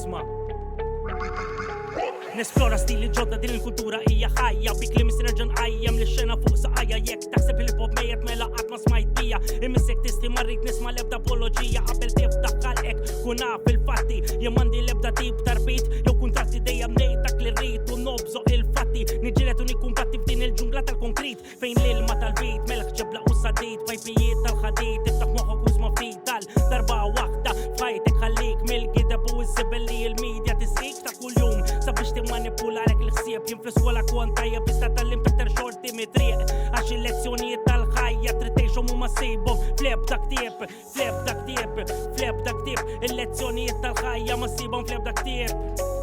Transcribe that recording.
isma' Nesplora stili ġodda din il-kultura hija ħajja Bi kliem nerġa' nqajjem li xena fuq saqajja Jekk taħseb il-hip-hop mejjed mela qatt ma smajt bija Imissek tisti marrit nisma' l-ebda apoloġija Qabel tiftaħ ħalqek kun naf il-fatti Jien m'għandi l-ebda tip tarbit Jew kuntratti dejjem ngħid dak li rrid u nobżoq il-fatti Niġġieled u nikkumbatti f'din il-ġungla tal-konkrit Fejn l-ilma tal-bit melek ġebla u sadit Pajpijiet tal-ħadid tiftaħ moħħok użma ftit tal-darba waħda F'ħajtek ħallik mill-gideb u s-sibel li l-medja tisqik ta' kuljum Sabiex timmanipularek l-ħsieb Jien fl-iskola kont tajjeb issa tallim taktar xorti mitriq Għax il-lezzjonijiet tal-ħajja trid tgħixhom huma ssibhom fl-ebda ktieb Fl-ebda ktieb Il-lezzjonijiet tal-ħajja ma ssibhom fl-ebda ktieb